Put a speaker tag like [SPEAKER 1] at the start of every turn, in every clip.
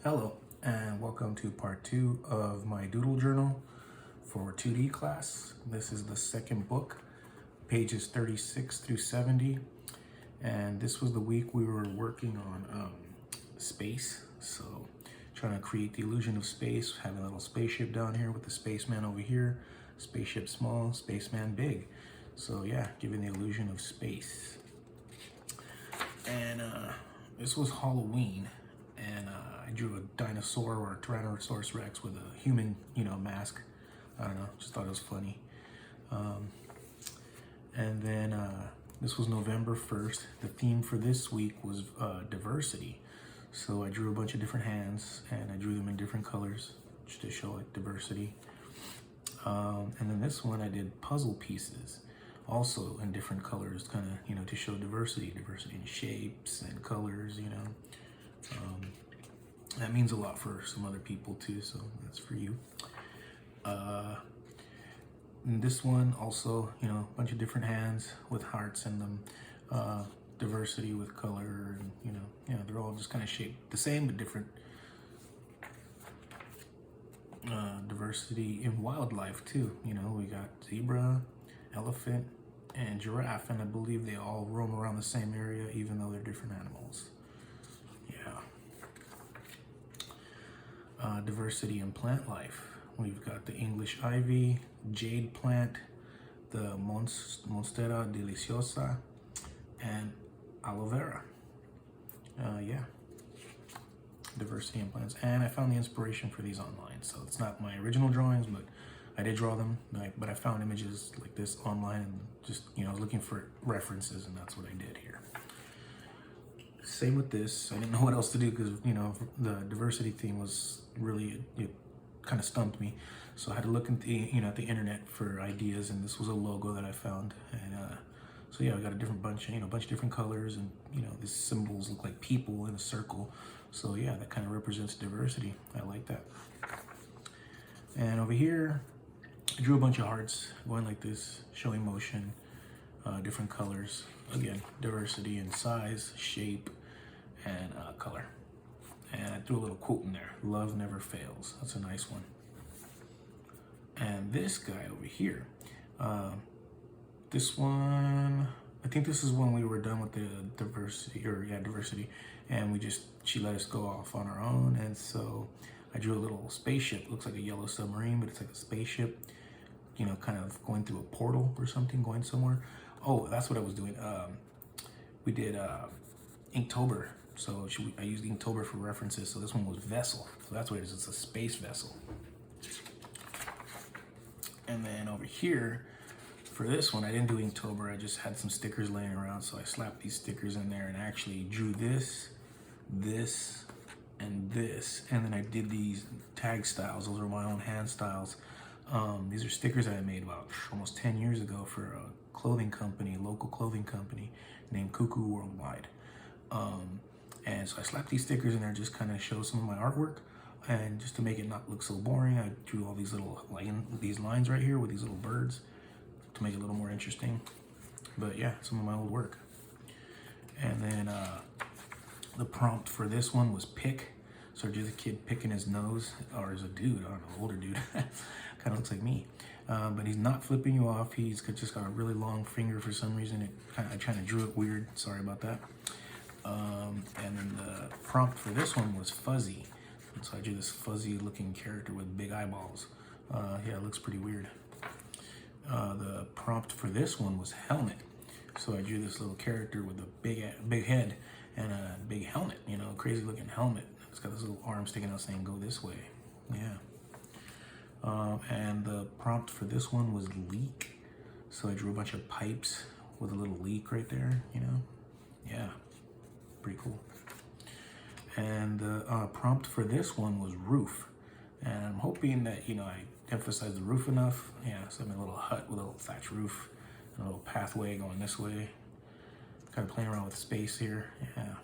[SPEAKER 1] Hello, and welcome to part 2 of my Doodle Journal for 2D class. This is the second book, pages 36 through 70, and this was the week we were working on space. So, trying to create the illusion of space, having a little spaceship down here with the spaceman over here, spaceship small, spaceman big. So yeah, giving the illusion of space. And this was Halloween, and I drew a dinosaur or a Tyrannosaurus Rex with a human, mask. I don't know, just thought it was funny. And then this was November 1st. The theme for this week was diversity. So I drew a bunch of different hands, and I drew them in different colors just to show like diversity. And then this one I did puzzle pieces, also in different colors, kind of, to show diversity in shapes and colors, That means a lot for some other people too, so that's for you. And this one also, a bunch of different hands with hearts in them, diversity with color, and, they're all just kind of shaped the same but different. Diversity in wildlife too, we got zebra, elephant, and giraffe, and I believe they all roam around the same area even though they're different animals. Diversity in plant life. We've got the English ivy, jade plant, the Monstera deliciosa, and aloe vera. Diversity in plants. And I found the inspiration for these online. So it's not my original drawings, but I did draw them. But I found images like this online and just, I was looking for references, and that's what I did here. Same with this. I didn't know what else to do because, the diversity theme was really, it kind of stumped me. So I had to look at the, at the internet for ideas, and this was a logo that I found. And so yeah, I got a different bunch, bunch of different colors, and, these symbols look like people in a circle. So yeah, that kind of represents diversity. I like that. And over here, I drew a bunch of hearts going like this, showing motion, different colors. Again, diversity in size, shape, and color. And I threw a little quote in there: "Love never fails." That's a nice one. And this guy over here, this one, I think this is when we were done with the diversity, and she let us go off on our own. And so I drew a little spaceship. Looks like a yellow submarine, but it's like a spaceship, kind of going through a portal or something, going somewhere. Oh, that's what I was doing. We did Inktober. So I used Inktober for references. So this one was vessel. So that's what it is. It's a space vessel. And then over here, for this one, I didn't do Inktober. I just had some stickers laying around. So I slapped these stickers in there and actually drew this, and this. And then I did these tag styles. Those are my own hand styles. These are stickers that I made about almost 10 years ago for a clothing company, a local clothing company named Cuckoo Worldwide. And so I slapped these stickers in there, just kind of show some of my artwork. And just to make it not look so boring, I drew all these little these lines right here with these little birds to make it a little more interesting. But yeah, some of my old work. And then the prompt for this one was pick. So just a kid picking his nose, or as a dude, I don't know, older dude, kind of looks like me. But he's not flipping you off. He's just got a really long finger for some reason. I kind of drew it weird. Sorry about that. And then the prompt for this one was fuzzy. And so I drew this fuzzy looking character with big eyeballs. Yeah, it looks pretty weird. The prompt for this one was helmet. So I drew this little character with a big head and a big helmet, crazy looking helmet. It's got this little arm sticking out saying, "Go this way." Yeah. And the prompt for this one was leak. So I drew a bunch of pipes with a little leak right there, Yeah, pretty cool. And the prompt for this one was roof. And I'm hoping that, I emphasize the roof enough. Yeah, so I made a little hut with a little thatch roof and a little pathway going this way. Kind of playing around with space here, yeah.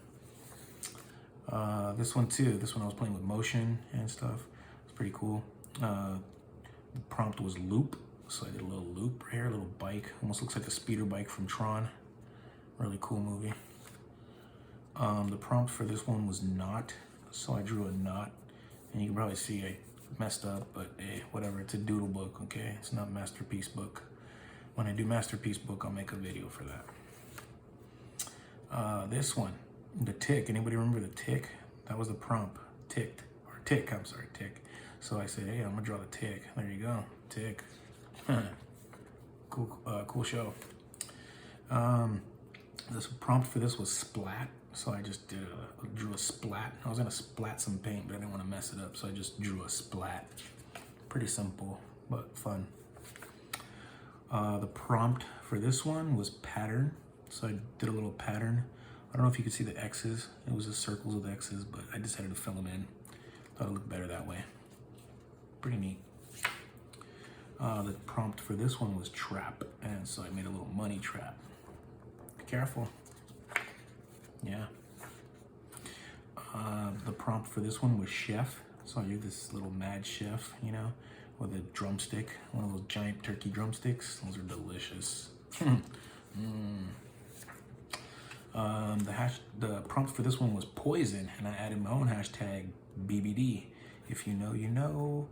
[SPEAKER 1] This one too, I was playing with motion and stuff. It's pretty cool. The prompt was loop. So I did a little loop right here, a little bike. Almost looks like a speeder bike from Tron. Really cool movie. The prompt for this one was not. So I drew a knot, and you can probably see I messed up, but hey, whatever, it's a doodle book, okay? It's not masterpiece book. When I do masterpiece book, I'll make a video for that. This one, the tick. Anybody remember the tick? That was the prompt. Tick. So I said, hey, I'm gonna draw the tick. There you go, tick. Cool show. This prompt for this was splat. So I just drew a splat. I was gonna splat some paint, but I didn't want to mess it up, so I just drew a splat. Pretty simple, but fun. The prompt for this one was pattern. So I did a little pattern. I don't know if you could see the X's. It was just circles with X's, but I decided to fill them in. Thought it looked better that way. Pretty neat. The prompt for this one was trap, and so I made a little money trap. Be careful. Yeah. The prompt for this one was chef. So I did this little mad chef, you know, with a drumstick, one of those giant turkey drumsticks. Those are delicious. The prompt for this one was poison, and I added my own hashtag BBD. If you know, you know.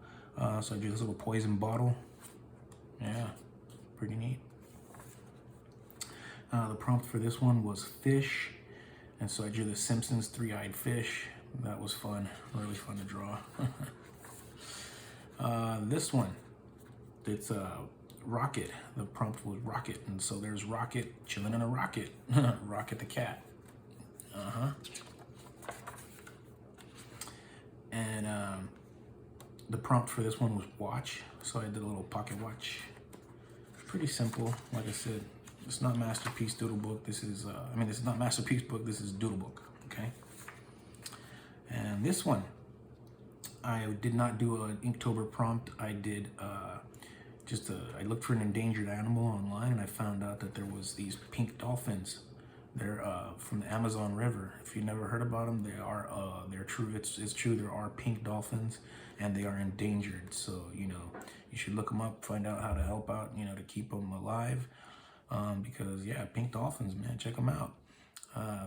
[SPEAKER 1] So I drew this little poison bottle. Yeah, pretty neat. The prompt for this one was fish, and so I drew the Simpsons three-eyed fish. That was fun, really fun to draw. This one, it's a rocket. The prompt was rocket, and so there's Rocket chilling in a rocket. Rocket the cat. And the prompt for this one was watch, so I did a little pocket watch. Pretty simple, like I said. It's not masterpiece doodle book. This is, this is not masterpiece book. This is doodle book. Okay. And this one, I did not do an Inktober prompt. I did I looked for an endangered animal online, and I found out that there was these pink dolphins. They're from the Amazon River. If you never heard about them, they're true. It's true. There are pink dolphins, and they are endangered. So you should look them up, find out how to help out. To keep them alive. Because yeah, pink dolphins, man, check them out.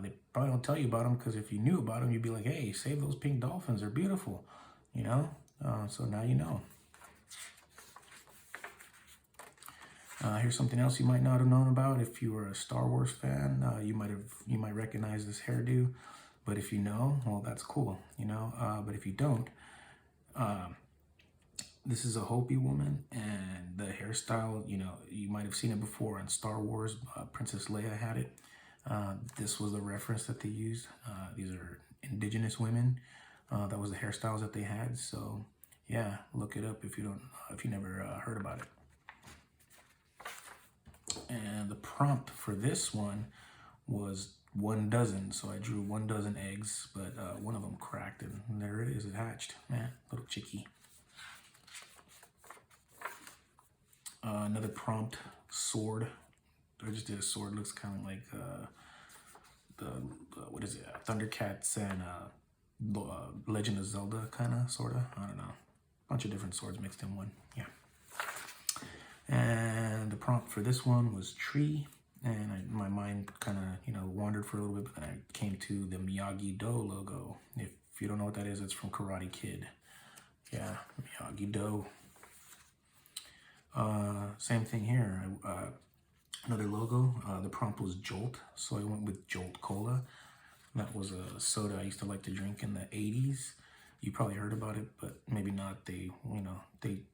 [SPEAKER 1] They probably don't tell you about them, because if you knew about them, you'd be like, hey, save those pink dolphins. They're beautiful. So now you know. Here's something else you might not have known about. If you were a Star Wars fan, you might recognize this hairdo. But if you know, well, that's cool, But if you don't, this is a Hopi woman, and the hairstyle, you might have seen it before on Star Wars. Princess Leia had it. This was the reference that they used. These are indigenous women. That was the hairstyles that they had. So yeah, look it up if you never heard about it. And the prompt for this one was 1 dozen. So I drew 1 dozen eggs, but one of them cracked, and there it is. It hatched. Man, little chickie. Another prompt, sword. I just did a sword. Looks kind of like what is it? Thundercats and Legend of Zelda, kind of, sort of. I don't know. Bunch of different swords mixed in one. Yeah. And the prompt for this one was tree, and my mind kind of wandered for a little bit, but then I came to the Miyagi-Do logo. If you don't know what that is, it's from Karate Kid. Yeah, Miyagi-Do. Same thing here. Another logo. The prompt was Jolt, so I went with Jolt Cola. That was a soda I used to like to drink in the 80s. You probably heard about it, but maybe not. They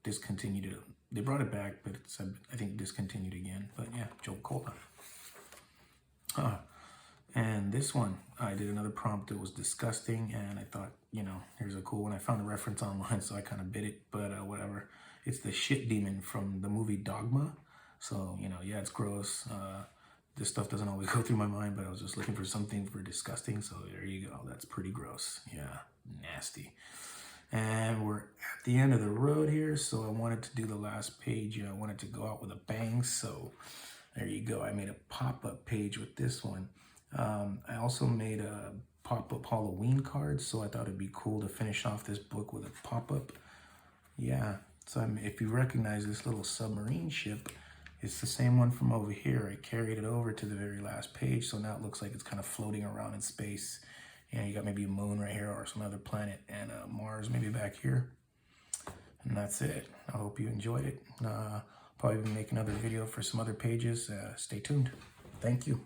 [SPEAKER 1] discontinued it. They brought it back, but it's, I think, discontinued again. But yeah, Jolt Cola. And this one, I did another prompt that was disgusting, and I thought, here's a cool one. I found a reference online, so I kind of bit it, but whatever. It's the shit demon from the movie Dogma. So, yeah, it's gross. This stuff doesn't always go through my mind, but I was just looking for something for disgusting, so there you go. That's pretty gross. Yeah, nasty. And we're at the end of the road here, so I wanted to do the last page. I wanted to go out with a bang, so there you go. I made a pop-up page with this one. I also made a pop-up Halloween card, so I thought it'd be cool to finish off this book with a pop-up. Yeah, so if you recognize this little submarine ship, it's the same one from over here. I carried it over to the very last page, so now it looks like it's kind of floating around in space. You got maybe a moon right here or some other planet, and Mars maybe back here. And that's it. I hope you enjoyed it. Probably make another video for some other pages. Stay tuned. Thank you.